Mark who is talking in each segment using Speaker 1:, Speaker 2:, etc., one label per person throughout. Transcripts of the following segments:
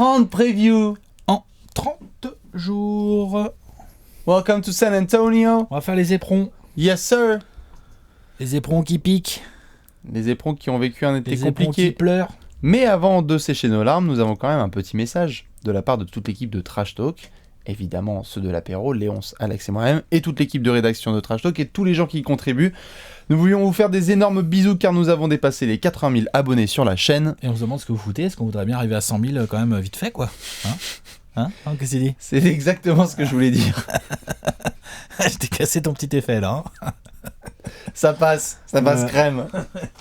Speaker 1: 30 previews
Speaker 2: en 30 jours.
Speaker 1: Welcome to San Antonio.
Speaker 2: On va faire les éperons.
Speaker 1: Yes, sir.
Speaker 2: Les éperons qui piquent.
Speaker 1: Les éperons qui ont vécu un été
Speaker 2: les éperons
Speaker 1: compliqué.
Speaker 2: qui pleurent.
Speaker 1: Mais avant de sécher nos larmes, nous avons quand même un petit message de la part de toute l'équipe de Trash Talk. Évidemment, ceux de l'apéro, Léonce, Alex et moi-même, et toute l'équipe de rédaction de Trash Talk et tous les gens qui y contribuent. Nous voulions vous faire des énormes bisous car nous avons dépassé les 80 000 abonnés sur la chaîne.
Speaker 2: Et on se demande ce que vous foutez. Est-ce qu'on voudrait bien arriver à 100 000 quand même vite fait, quoi? Qu'est-ce que c'est dit?
Speaker 1: C'est exactement ce que je voulais dire.
Speaker 2: Je t'ai cassé ton petit effet là.
Speaker 1: Ça passe crème.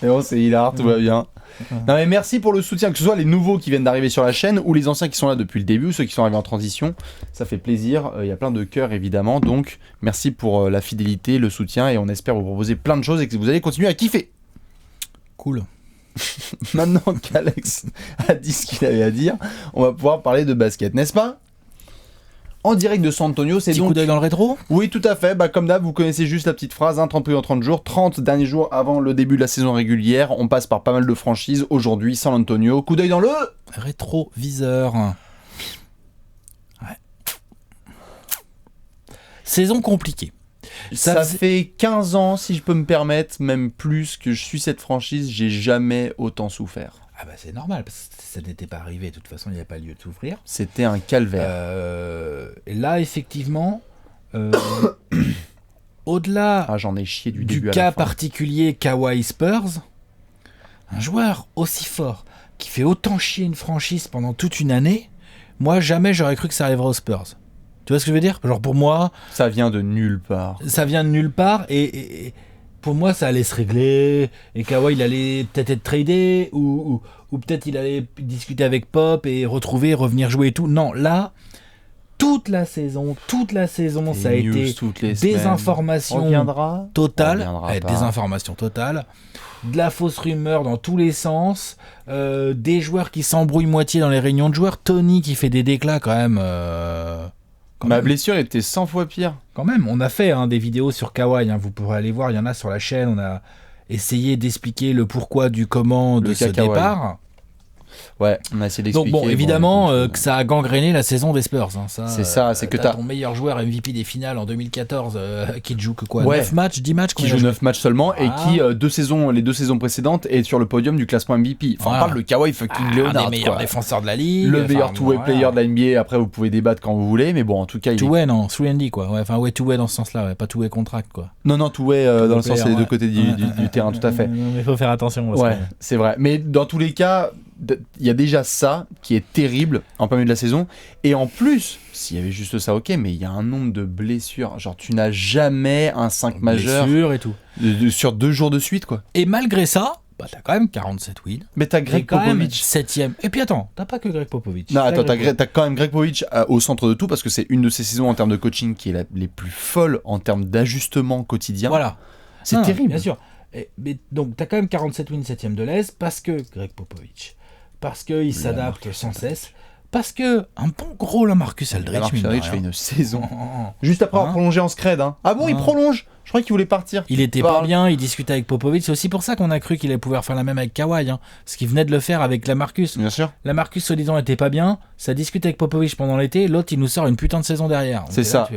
Speaker 1: Et bon, c'est hilar, tout va bien. Non mais merci pour le soutien, que ce soit les nouveaux qui viennent d'arriver sur la chaîne ou les anciens qui sont là depuis le début, ou ceux qui sont arrivés en transition. Ça fait plaisir, il y a plein de cœurs évidemment, donc merci pour la fidélité, le soutien, et on espère vous proposer plein de choses et que vous allez continuer à kiffer.
Speaker 2: Cool.
Speaker 1: Maintenant qu'Alex a dit ce qu'il avait à dire, on va pouvoir parler de basket, n'est-ce pas? En direct de San Antonio, c'est
Speaker 2: Petit
Speaker 1: donc...
Speaker 2: coup d'œil dans le rétro?
Speaker 1: Oui, tout à fait. Comme d'hab, vous connaissez juste la petite phrase, 30 previews en 30 jours, 30 derniers jours avant le début de la saison régulière. On passe par pas mal de franchises. Aujourd'hui, San Antonio. Coup d'œil dans le...
Speaker 2: rétroviseur. Ouais. Saison compliquée.
Speaker 1: Ça fait 15 ans, si je peux me permettre, même plus, que je suis cette franchise. J'ai jamais autant souffert.
Speaker 2: Ah bah c'est normal, parce que ça n'était pas arrivé. De toute façon, il n'y a pas lieu de souffrir.
Speaker 1: C'était un calvaire.
Speaker 2: Et là, effectivement, au-delà
Speaker 1: j'en ai chié du début à
Speaker 2: cas
Speaker 1: la fin.
Speaker 2: particulier Kawhi Spurs, un joueur aussi fort qui fait autant chier une franchise pendant toute une année, moi jamais j'aurais cru que ça arriverait aux Spurs. Tu vois ce que je veux dire? Genre pour moi,
Speaker 1: ça vient de nulle part.
Speaker 2: Ça vient de nulle part et pour moi ça allait se régler et Kawhi il allait peut-être être tradé ou peut-être il allait discuter avec Pop et revenir jouer et tout. Non, là toute la saison ça a été désinformation totale, désinformation totale, de la fausse rumeur dans tous les sens, des joueurs qui s'embrouillent moitié dans les réunions de joueurs, Tony qui fait des déclats quand même.
Speaker 1: Ma blessure était 100 fois pire.
Speaker 2: Quand même, on a fait des vidéos sur Kawhi, vous pourrez aller voir, il y en a sur la chaîne, on a essayé d'expliquer le pourquoi du comment de ce départ.
Speaker 1: Ouais, on a essayé d'expliquer.
Speaker 2: Donc bon, évidemment que ça a gangréné la saison des Spurs.
Speaker 1: C'est ça, c'est que t'as
Speaker 2: ton meilleur joueur MVP des finales en 2014 qui ne joue que quoi, 9 matchs, 10 matchs
Speaker 1: qui joue 9 matchs seulement et qui, les 2 saisons précédentes, est sur le podium du classement MVP. Enfin, on parle de Kawhi fucking Leonard.
Speaker 2: Un des meilleurs défenseurs de la ligue.
Speaker 1: Le meilleur two-way player de la NBA. Après, vous pouvez débattre quand vous voulez, mais bon, en tout cas...
Speaker 2: Two-way, non, 3&D, quoi. Ouais, enfin, two-way dans ce sens-là, pas two-way contract, quoi.
Speaker 1: Non, two-way dans le sens, c'est les deux côtés du terrain, tout à fait.
Speaker 2: Mais il faut faire attention.
Speaker 1: Ouais, c'est vrai. Mais dans tous les cas... Il y a déjà ça qui est terrible en plein milieu de la saison, et en plus s'il y avait juste ça, ok, mais il y a un nombre de blessures, genre tu n'as jamais un 5 majeur
Speaker 2: et tout.
Speaker 1: Sur 2 jours de suite, quoi.
Speaker 2: Et malgré ça, t'as quand même 47 wins.
Speaker 1: Mais t'as Greg Popovich
Speaker 2: 7ème. Et puis attends, t'as pas que Greg Popovich.
Speaker 1: Non, attends, t'as quand même Greg Popovich au centre de tout, parce que c'est une de ces saisons en termes de coaching qui est les plus folles en termes d'ajustement quotidien.
Speaker 2: Voilà.
Speaker 1: C'est terrible.
Speaker 2: Bien sûr. Mais donc t'as quand même 47 wins 7ème de l'Est, parce que Greg Popovich, parce qu'il s'adapte sans cesse, parce que un bon gros Lamarcus Aldridge.
Speaker 1: Lamarcus Aldridge fait une saison. Juste après avoir prolongé en scred. Ah bon, il prolonge? Je crois qu'il voulait partir.
Speaker 2: Il était pas bien, il discutait avec Popovich. C'est aussi pour ça qu'on a cru qu'il allait pouvoir faire la même avec Kawhi. Parce qu'il venait de le faire avec Lamarcus.
Speaker 1: Bien sûr.
Speaker 2: Lamarcus, soi-disant, était pas bien. Ça discute avec Popovich pendant l'été. L'autre, il nous sort une putain de saison derrière.
Speaker 1: C'est ça.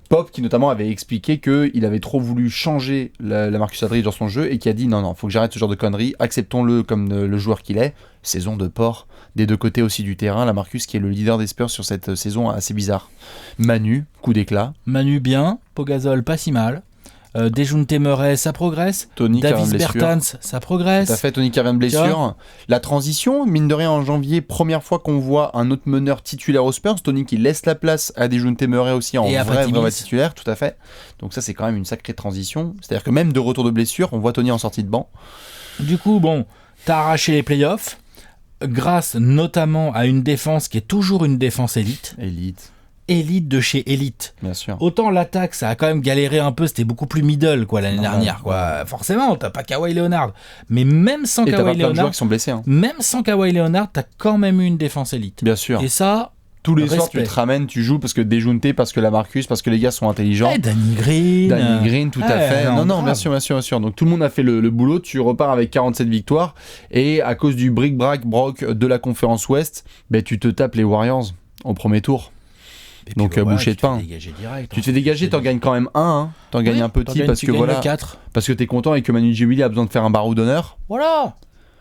Speaker 1: Pop qui notamment avait expliqué qu'il avait trop voulu changer Lamarcus Aldridge dans son jeu et qui a dit non, faut que j'arrête ce genre de conneries. Acceptons-le comme le joueur qu'il est. Saison de porc des deux côtés aussi du terrain. Lamarcus qui est le leader des Spurs sur cette saison assez bizarre. Manu, coup d'éclat.
Speaker 2: Manu bien. Pogazol pas si mal. Dejounte Murray, ça progresse.
Speaker 1: Tony
Speaker 2: Davis Bertans, ça progresse.
Speaker 1: Tout à fait, Tony qui revient de blessure. La transition, mine de rien, en janvier, première fois qu'on voit un autre meneur titulaire aux Spurs. Tony qui laisse la place à Dejounte Murray aussi en vrai titulaire, tout à fait. Donc ça, c'est quand même une sacrée transition. C'est-à-dire que même de retour de blessure, on voit Tony en sortie de banc.
Speaker 2: Du coup, bon, t'as arraché les playoffs grâce notamment à une défense qui est toujours une défense élite. Élite de chez Élite.
Speaker 1: Bien sûr.
Speaker 2: Autant l'attaque, ça a quand même galéré un peu, c'était beaucoup plus middle l'année dernière. Forcément, t'as pas Kawhi Leonard. Mais même sans Kawhi Leonard,
Speaker 1: qui sont blessés,
Speaker 2: même sans Kawhi Leonard, t'as quand même eu une défense élite.
Speaker 1: Bien sûr.
Speaker 2: Et ça,
Speaker 1: tous les soirs,
Speaker 2: Respect.
Speaker 1: tu te ramènes, tu joues parce que Dejounte, parce que la Marcus, parce que les gars sont intelligents.
Speaker 2: Ouais, Danny Green.
Speaker 1: Danny Green, tout à
Speaker 2: Ouais,
Speaker 1: fait. Non,
Speaker 2: grave.
Speaker 1: bien sûr. Donc tout le monde a fait le boulot. Tu repars avec 47 victoires. Et à cause du bric-brac-broc de la conférence Ouest, ben, tu te tapes les Warriors au premier tour.
Speaker 2: Et puis,
Speaker 1: Donc, bouchée de pain.
Speaker 2: Direct,
Speaker 1: Tu te fais dégager, t'en gagnes quand même un. T'en gagnes un petit parce que voilà.
Speaker 2: 4.
Speaker 1: Parce que t'es content et que Manu Ginobili a besoin de faire un barreau d'honneur.
Speaker 2: Voilà.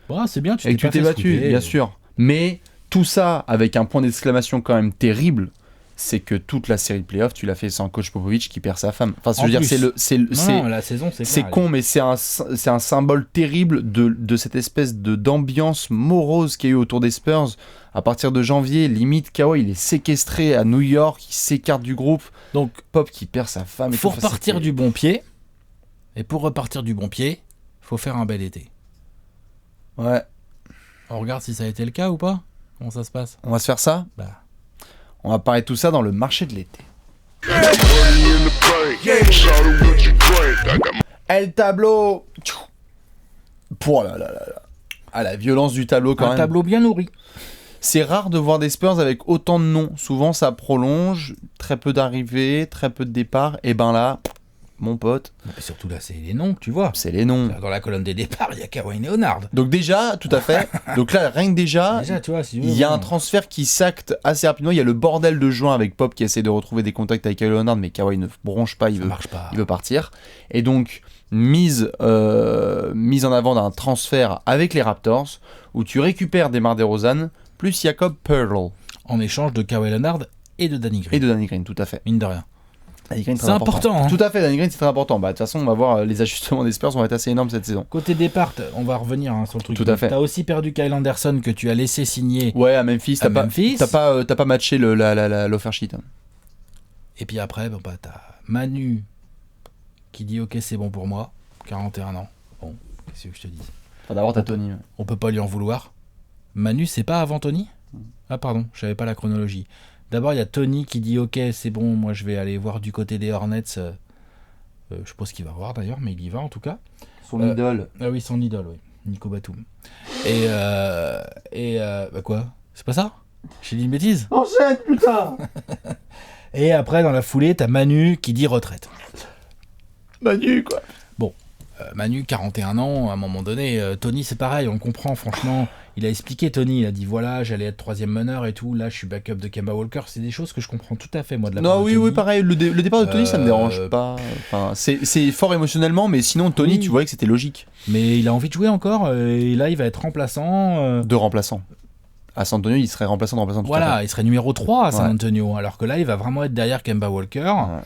Speaker 2: Bah, c'est bien,
Speaker 1: Et que tu t'es battu, bien sûr. Mais tout ça avec un point d'exclamation quand même terrible, c'est que toute la série de playoffs, tu l'as fait sans coach Popovich qui perd sa femme. Enfin, je veux dire,
Speaker 2: Non, la saison,
Speaker 1: c'est con, mais c'est un symbole terrible de cette espèce d'ambiance morose qu'il y a eu autour des Spurs. À partir de janvier, limite, Kawhi, il est séquestré à New York, il s'écarte du groupe.
Speaker 2: Donc,
Speaker 1: Pop qui perd sa femme.
Speaker 2: il faut repartir du bon pied. Et pour repartir du bon pied, il faut faire un bel été.
Speaker 1: Ouais.
Speaker 2: On regarde si ça a été le cas ou pas. Comment ça se passe?
Speaker 1: On va se faire ça.
Speaker 2: Bah.
Speaker 1: On va parler de tout ça dans le marché de l'été. El tableau. Pour là. Ah, la violence du tableau quand
Speaker 2: Un
Speaker 1: même.
Speaker 2: tableau bien nourri.
Speaker 1: C'est rare de voir des Spurs avec autant de noms. Souvent ça prolonge, très peu d'arrivées, très peu de départs. Et ben là, mon pote,
Speaker 2: Et surtout là, c'est les noms, tu vois.
Speaker 1: c'est les noms.
Speaker 2: Dans la colonne des départs, il y a Kawhi Leonard.
Speaker 1: Donc déjà, tout à fait. Donc là, rien que déjà,
Speaker 2: Déjà, tu vois, si tu veux,
Speaker 1: il y a
Speaker 2: bon.
Speaker 1: un transfert qui s'acte assez rapidement. Il y a le bordel de juin avec Pop qui essaie de retrouver des contacts avec Kawhi Leonard, mais Kawhi ne bronche pas,
Speaker 2: Ça marche pas.
Speaker 1: il veut partir. Et donc, mise en avant d'un transfert avec les Raptors, où tu récupères DeMar DeRozan, plus Jakob Poeltl.
Speaker 2: En échange de Kawhi Leonard et de Danny Green.
Speaker 1: Et de Danny Green, tout à fait.
Speaker 2: Mine de rien.
Speaker 1: Danny Green, très
Speaker 2: C'est important, hein.
Speaker 1: Tout à fait, Danny Green, c'est très important. Bah, de toute façon, on va voir, les ajustements des Spurs vont être assez énormes cette saison.
Speaker 2: Côté départ, on va revenir sur le truc.
Speaker 1: Tout à fait.
Speaker 2: T'as aussi perdu Kyle Anderson que tu as laissé signer.
Speaker 1: Ouais, à Memphis,
Speaker 2: À Memphis.
Speaker 1: t'as pas matché l'offer sheet.
Speaker 2: Et puis après, t'as Manu qui dit ok, c'est bon pour moi. 41 ans. Bon, qu'est-ce que je te dis?
Speaker 1: Enfin, d'abord, t'as Tony. Ouais.
Speaker 2: On peut pas lui en vouloir. Manu, c'est pas avant Tony? Ah pardon, je savais pas la chronologie. D'abord, il y a Tony qui dit ok, c'est bon, moi je vais aller voir du côté des Hornets. Je pense qu'il va voir d'ailleurs, mais il y va en tout cas.
Speaker 1: Son idole.
Speaker 2: Ah oui, son idole, oui. Nico Batum. Et bah quoi? C'est pas ça? J'ai dit une bêtise?
Speaker 1: Enchaîne, putain.
Speaker 2: Et après, dans la foulée, t'as Manu qui dit retraite.
Speaker 1: Manu, quoi.
Speaker 2: Manu, 41 ans, à un moment donné, Tony, c'est pareil, on comprend, franchement. Il a expliqué, Tony, il a dit voilà, j'allais être troisième meneur et tout. Là, je suis backup de Kemba Walker. C'est des choses que je comprends tout à fait, moi, de la part
Speaker 1: Non,
Speaker 2: de Tony.
Speaker 1: pareil. Le départ de Tony, ça me dérange
Speaker 2: Euh,
Speaker 1: pas. Enfin, c'est fort émotionnellement, mais sinon, Tony,
Speaker 2: Oui.
Speaker 1: tu voyais que c'était logique.
Speaker 2: Mais il a envie de jouer encore, et là, il va être remplaçant.
Speaker 1: De remplaçant. À San Antonio, il serait remplaçant de remplaçant. Tout à
Speaker 2: Voilà, il serait numéro 3 à San
Speaker 1: Ouais.
Speaker 2: Antonio, alors que là, il va vraiment être derrière Kemba Walker.
Speaker 1: Ouais.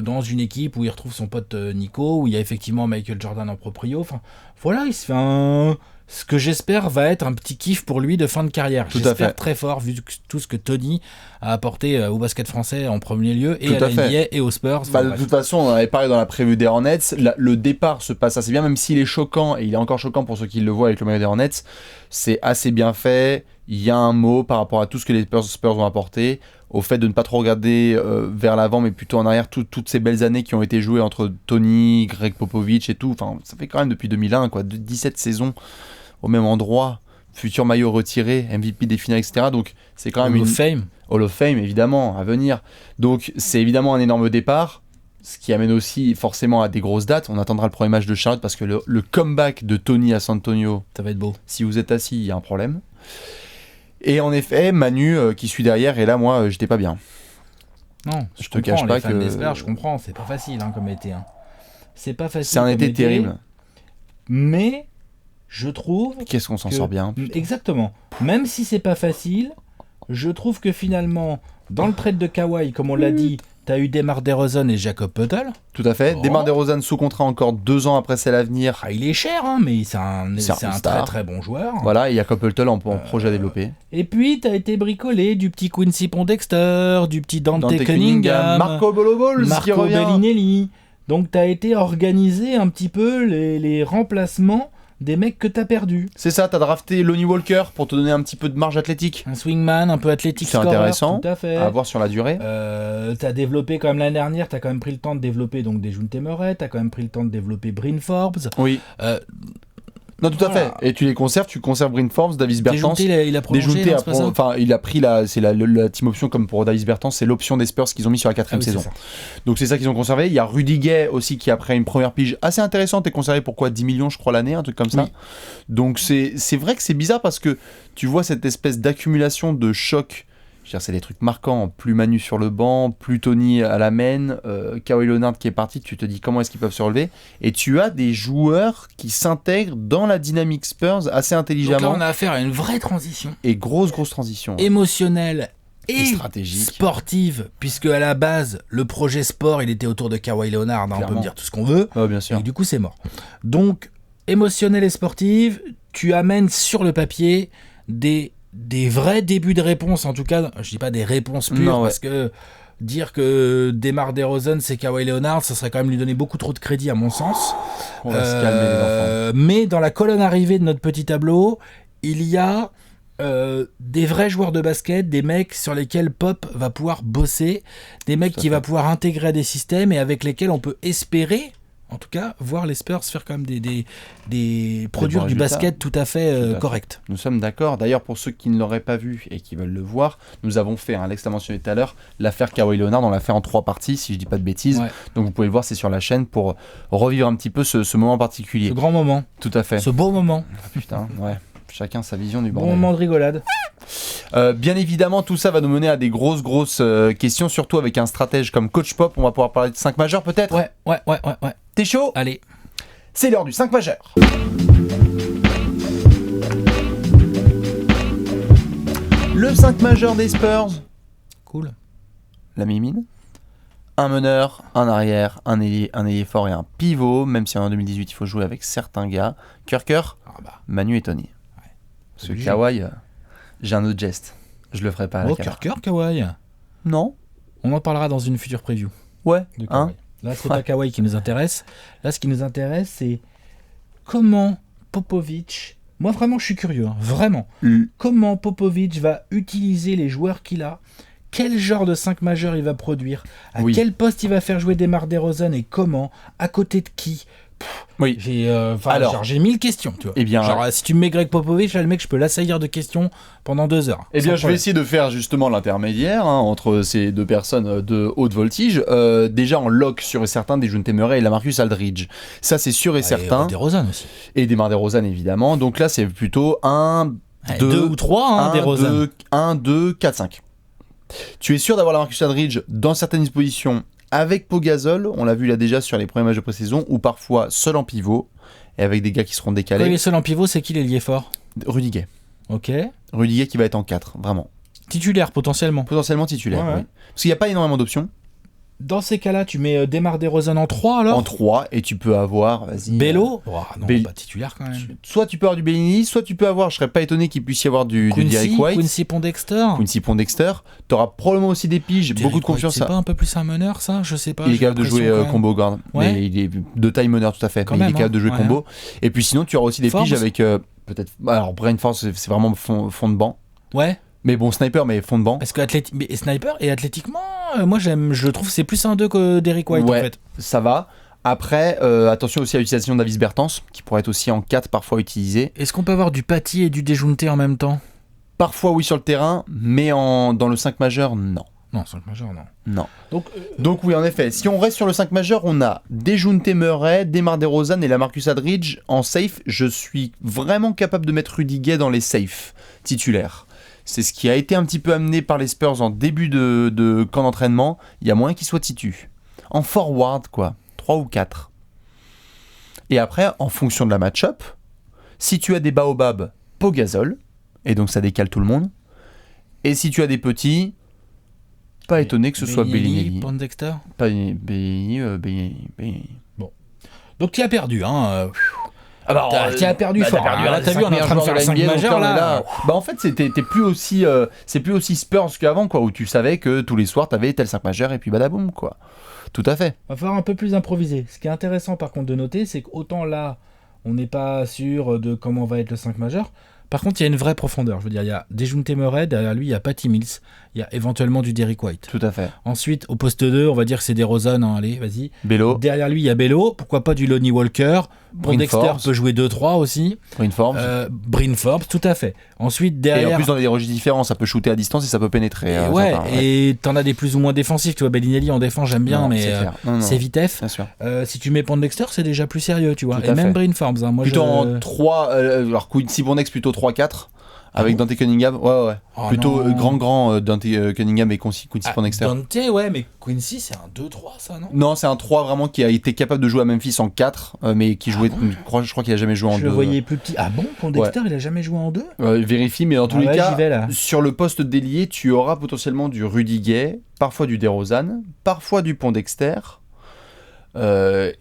Speaker 2: Dans une équipe où il retrouve son pote Nico, où il y a effectivement Michael Jordan en proprio. Enfin, voilà, il se fait ce que j'espère va être un petit kiff pour lui de fin de carrière.
Speaker 1: Tout à
Speaker 2: J'espère
Speaker 1: fait.
Speaker 2: très fort, vu tout ce que Tony a apporté au basket français en premier lieu, et
Speaker 1: Tout
Speaker 2: à
Speaker 1: à
Speaker 2: la
Speaker 1: fait.
Speaker 2: NBA et aux Spurs.
Speaker 1: Bah,
Speaker 2: Enfin,
Speaker 1: de
Speaker 2: bref.
Speaker 1: toute façon, on en avait parlé dans la prévue des Hornets. Le départ se passe assez bien, même s'il est choquant, et il est encore choquant pour ceux qui le voient avec le maillot des Hornets. C'est assez bien fait. Il y a un mot par rapport à tout ce que les Spurs ont apporté, au fait de ne pas trop regarder vers l'avant, mais plutôt en arrière, toutes ces belles années qui ont été jouées entre Tony, Greg Popovich et tout. Enfin, ça fait quand même depuis 2001, quoi, 17 saisons au même endroit, futur maillot retiré, MVP des finales, etc. Donc c'est quand même
Speaker 2: Hall of Fame.
Speaker 1: Hall of Fame, évidemment, à venir. Donc, c'est évidemment un énorme départ, ce qui amène aussi forcément à des grosses dates. On attendra le premier match de Charlotte parce que le comeback de Tony à San Antonio,
Speaker 2: Ça va être beau.
Speaker 1: si vous êtes assis, il y a un problème. Et en effet, Manu qui suit derrière, et là, moi, j'étais pas bien.
Speaker 2: Non,
Speaker 1: Je te
Speaker 2: comprends,
Speaker 1: cache pas
Speaker 2: les fans
Speaker 1: que-
Speaker 2: des Spurs, je comprends, c'est pas facile comme été. Hein. C'est pas facile.
Speaker 1: C'est un
Speaker 2: comme
Speaker 1: été terrible.
Speaker 2: Mais je trouve
Speaker 1: Qu'est-ce qu'on s'en
Speaker 2: que-
Speaker 1: sort bien.
Speaker 2: Exactement. Même si c'est pas facile, je trouve que finalement, dans le trade de Kawhi, comme on l'a dit, t'as eu DeMar DeRozan et Jakob Poeltl.
Speaker 1: Tout à fait.
Speaker 2: Oh.
Speaker 1: DeMar DeRozan sous contrat encore 2 ans après c'est l'avenir.
Speaker 2: Ah, il est cher, hein, mais c'est un très
Speaker 1: star.
Speaker 2: très bon joueur.
Speaker 1: Voilà, et il y a Poeltl en projet à développer.
Speaker 2: Et puis, t'as été bricolé du petit Quincy Pondexter, du petit Dante,
Speaker 1: Dante
Speaker 2: Cunningham,
Speaker 1: Marco Bolo-Balls qui
Speaker 2: Marco
Speaker 1: revient.
Speaker 2: Bellinelli. Donc, t'as été organisé un petit peu les remplacements des mecs que t'as perdus.
Speaker 1: C'est ça, t'as drafté Lonnie Walker pour te donner un petit peu de marge athlétique.
Speaker 2: Un swingman un peu athlétique,
Speaker 1: C'est
Speaker 2: scorer,
Speaker 1: intéressant
Speaker 2: tout à fait.
Speaker 1: à voir sur la durée.
Speaker 2: T'as développé quand même l'année dernière, t'as quand même pris le temps de développer donc Dejounte Murray, t'as quand même pris le temps de développer Bryn Forbes.
Speaker 1: Oui. Non, tout à
Speaker 2: Voilà.
Speaker 1: fait. Et tu les conserves, tu conserves Bryn Forbes, Davis Bertans.
Speaker 2: Déjounté, il a prolongé,
Speaker 1: Déjounté,
Speaker 2: non, c'est pas ça
Speaker 1: enfin, il a pris c'est la team option comme pour Davis Bertans, c'est l'option des Spurs qu'ils ont mis sur la 4ème
Speaker 2: Ah oui,
Speaker 1: saison.
Speaker 2: c'est ça.
Speaker 1: Donc c'est ça qu'ils ont conservé. Il y a Rudy Gay aussi qui après une première pige assez intéressante est conservé pour quoi 10 millions je crois l'année, un truc comme ça.
Speaker 2: Oui.
Speaker 1: Donc c'est vrai que c'est bizarre parce que tu vois cette espèce d'accumulation de chocs. Je veux dire, c'est des trucs marquants, plus Manu sur le banc, plus Tony à la main, Kawhi Leonard qui est parti, tu te dis comment est-ce qu'ils peuvent se relever. Et tu as des joueurs qui s'intègrent dans la dynamique Spurs assez
Speaker 2: Donc
Speaker 1: intelligemment.
Speaker 2: là, on a affaire à une vraie transition
Speaker 1: Et grosse transition.
Speaker 2: émotionnelle
Speaker 1: Et
Speaker 2: et
Speaker 1: stratégique.
Speaker 2: sportive, puisque à la base, le projet sport, il était autour de Kawhi Leonard, hein, on peut
Speaker 1: Clairement.
Speaker 2: me dire tout ce qu'on veut,
Speaker 1: Ouais, bien sûr.
Speaker 2: et du coup, c'est mort. Donc, émotionnelle et sportive, tu amènes sur le papier des vrais débuts de réponse, en tout cas, je dis pas des réponses pures,
Speaker 1: Non, ouais.
Speaker 2: parce que dire que DeMar DeRozan c'est Kawhi Leonard, ça serait quand même lui donner beaucoup trop de crédit à mon sens.
Speaker 1: On va se calmer les enfants.
Speaker 2: Mais dans la colonne arrivée de notre petit tableau, il y a des vrais joueurs de basket, des mecs sur lesquels Pop va pouvoir bosser, des mecs
Speaker 1: Tout à
Speaker 2: qui
Speaker 1: fait.
Speaker 2: va pouvoir intégrer à des systèmes et avec lesquels on peut espérer, en tout cas, voir les Spurs faire quand même des produire
Speaker 1: bons
Speaker 2: du
Speaker 1: résultats.
Speaker 2: basket tout à fait
Speaker 1: Tout à fait.
Speaker 2: correct.
Speaker 1: Nous sommes d'accord. D'ailleurs, pour ceux qui ne l'auraient pas vu et qui veulent le voir, nous avons fait, Alex l'a mentionné tout à l'heure, l'affaire Kawhi Leonard, on l'a fait en 3 parties, si je dis pas de bêtises.
Speaker 2: Ouais.
Speaker 1: Donc vous pouvez le voir, c'est sur la chaîne pour revivre un petit peu ce moment particulier.
Speaker 2: Ce grand moment,
Speaker 1: Tout à fait.
Speaker 2: ce beau moment,
Speaker 1: Putain, ouais. Chacun sa vision du
Speaker 2: bon
Speaker 1: bordel.
Speaker 2: moment de rigolade.
Speaker 1: Bien évidemment, tout ça va nous mener à des grosses questions, surtout avec un stratège comme Coach Pop. On va pouvoir parler de 5 majeurs peut-être.
Speaker 2: Ouais.
Speaker 1: T'es chaud?
Speaker 2: Allez.
Speaker 1: C'est l'heure du 5 majeur. Le 5 majeur des Spurs.
Speaker 2: Cool.
Speaker 1: La mimine. Un meneur, un arrière, un ailier fort et un pivot. Même si en 2018 il faut jouer avec certains gars. Kirker,
Speaker 2: Ah bah.
Speaker 1: Manu et Tony. Parce que
Speaker 2: obligé.
Speaker 1: Kawhi, j'ai un autre geste. Je le ferai pas à la
Speaker 2: Oh,
Speaker 1: caméra.
Speaker 2: cœur, Kawhi.
Speaker 1: Non.
Speaker 2: On en parlera dans une future preview.
Speaker 1: Ouais.
Speaker 2: De
Speaker 1: Hein.
Speaker 2: Kawhi. Là, c'est pas Kawhi qui nous intéresse. Là, ce qui nous intéresse, c'est comment Popovic. Moi, vraiment, je suis curieux. Hein, vraiment. Comment Popovic va utiliser les joueurs qu'il a. Quel genre de 5 majeurs il va produire. À
Speaker 1: Oui.
Speaker 2: quel poste il va faire jouer DeMar DeRozan et comment. À côté de qui.
Speaker 1: Oui.
Speaker 2: J'ai 1000 questions, tu vois.
Speaker 1: Eh bien,
Speaker 2: genre, si tu me mets Greg Popovich, là, le mec, je peux l'assaillir de questions pendant 2 heures.
Speaker 1: Eh
Speaker 2: Sans
Speaker 1: bien, je vais
Speaker 2: problème.
Speaker 1: essayer de faire justement l'intermédiaire entre ces deux personnes de haute voltige. Déjà en lock sûr et certain, Dejounte Murray et Lamarcus Aldridge. Ça, c'est sûr et certain.
Speaker 2: Et DeRozan aussi.
Speaker 1: Et DeMar DeRozan, évidemment. Donc là, c'est plutôt 1,
Speaker 2: 2 ou 3, hein, DeRozan.
Speaker 1: 1, 2, 4, 5. Tu es sûr d'avoir Lamarcus Aldridge dans certaines dispositions avec Pau Gasol, on l'a vu là déjà sur les premiers matchs de pré-saison, ou parfois seul en pivot, et avec des gars qui seront
Speaker 2: Quand il
Speaker 1: décalés.
Speaker 2: est seul en pivot, c'est qui l'ailier fort?
Speaker 1: Rudy Gay.
Speaker 2: Ok.
Speaker 1: Rudy Gay qui va être en 4, vraiment.
Speaker 2: Titulaire potentiellement.
Speaker 1: Potentiellement titulaire,
Speaker 2: Ouais, ouais.
Speaker 1: oui. Parce qu'il n'y a pas énormément d'options.
Speaker 2: Dans ces cas-là, tu mets DeMar DeRozan en 3 alors?
Speaker 1: En 3, et tu peux avoir, vas-y...
Speaker 2: Bello? Oh, non,
Speaker 1: Bell-
Speaker 2: pas titulaire quand même.
Speaker 1: Soit tu peux avoir du Bellini, soit tu peux avoir, je serais pas étonné qu'il puisse y avoir du Derrick White,
Speaker 2: Quincy Pondexter.
Speaker 1: Quincy Pondexter. T'auras probablement aussi des piges,
Speaker 2: Derrick
Speaker 1: beaucoup de
Speaker 2: White,
Speaker 1: confiance.
Speaker 2: C'est pas un peu plus un meneur ça? Je sais pas.
Speaker 1: Il est
Speaker 2: j'ai
Speaker 1: capable de jouer
Speaker 2: l'impression, quand même.
Speaker 1: combo guard,
Speaker 2: Ouais.
Speaker 1: mais il est de taille meneur tout à fait,
Speaker 2: Quand
Speaker 1: mais il
Speaker 2: même,
Speaker 1: est capable de jouer
Speaker 2: hein.
Speaker 1: combo. Et puis sinon tu auras aussi des
Speaker 2: Forbes.
Speaker 1: piges avec peut-être, alors Brain Force c'est vraiment fond de banc,
Speaker 2: Ouais.
Speaker 1: mais bon sniper mais fond de banc.
Speaker 2: Parce que mais Sniper et athlétiquement, moi je le trouve c'est plus un 2 que Derrick White
Speaker 1: Ouais.
Speaker 2: en fait.
Speaker 1: Ça va. Après, attention aussi à l'utilisation de Davis Bertans, qui pourrait être aussi en 4 parfois utilisé.
Speaker 2: Est-ce qu'on peut avoir du Patty et du Dejounte en même temps?
Speaker 1: Parfois oui sur le terrain, mais dans le 5 majeur, non.
Speaker 2: Non, 5 majeur, non.
Speaker 1: Non.
Speaker 2: Donc,
Speaker 1: Donc oui, en effet, si on reste sur le 5 majeur, on a Dejounte Murray, DeMar DeRozan et Lamarcus Aldridge en safe. Je suis vraiment capable de mettre Rudy Gay dans les safes titulaires. C'est ce qui a été un petit peu amené par les Spurs en début de camp d'entraînement. Il y a moyen qu'il soit titu. En forward, quoi. 3 ou 4. Et après, en fonction de la match-up, si tu as des baobabs, Pau Gasol, et donc ça décale tout le monde. Et si tu as des petits, pas étonné que ce soit Bellinelli.
Speaker 2: Pondexter.
Speaker 1: Pas Bellinelli.
Speaker 2: Donc tu as perdu, hein.
Speaker 1: Alors,
Speaker 2: Tu as perdu fort.
Speaker 1: perdu,
Speaker 2: Là, t'as vu, on est en train de faire 5 majeurs là.
Speaker 1: Bah en fait, t'es plus aussi, c'est plus aussi Spurs qu'avant, quoi, où tu savais que tous les soirs t'avais tel 5 majeur et puis badaboum, quoi. Tout à fait.
Speaker 2: Va falloir un peu plus improviser. Ce qui est intéressant par contre de noter, c'est qu'autant là, on n'est pas sûr de comment va être le 5 majeur. Par contre, il y a une vraie profondeur. Je veux dire, il y a Dejounte Murray, derrière lui, il y a Patty Mills, il y a éventuellement du Derrick White.
Speaker 1: Tout à fait.
Speaker 2: Ensuite, au poste 2, on va dire que c'est DeRozan. Hein, allez, vas-y.
Speaker 1: Bello.
Speaker 2: Derrière lui, il y a Bello. Pourquoi pas du Lonnie Walker? Bon, Dexter peut jouer 2-3 aussi.
Speaker 1: Bryn Forbes.
Speaker 2: Bryn Forbes, tout à fait. Ensuite, derrière...
Speaker 1: Et en plus, dans des registres différents, ça peut shooter à distance et ça peut pénétrer.
Speaker 2: Et t'en as des plus ou moins défensifs. Tu vois, Bellinelli en défense, j'aime bien, mais c'est vitef.
Speaker 1: Bien sûr.
Speaker 2: Si tu mets Pondexter, c'est déjà plus sérieux, tu vois. Et même Bryn Forbes. Moi,
Speaker 1: plutôt en 3, alors Quincy Bondex plutôt 3-4. Avec Dante Cunningham, ouais. Oh plutôt grand Dante Cunningham et Quincy Pondexter.
Speaker 2: Dante, ouais, mais Quincy, c'est un 2-3, ça, non?
Speaker 1: Non, c'est un 3 vraiment qui a été capable de jouer à Memphis en 4, mais qui jouait, je crois qu'il a jamais joué en 2.
Speaker 2: Je le voyais plus petit. Ah bon, Pondexter, il a jamais joué en 2?
Speaker 1: Vérifie, mais dans tous les cas, sur le poste d'ailier, tu auras potentiellement du Rudy Gay, parfois du DeRozan, parfois du Pondexter.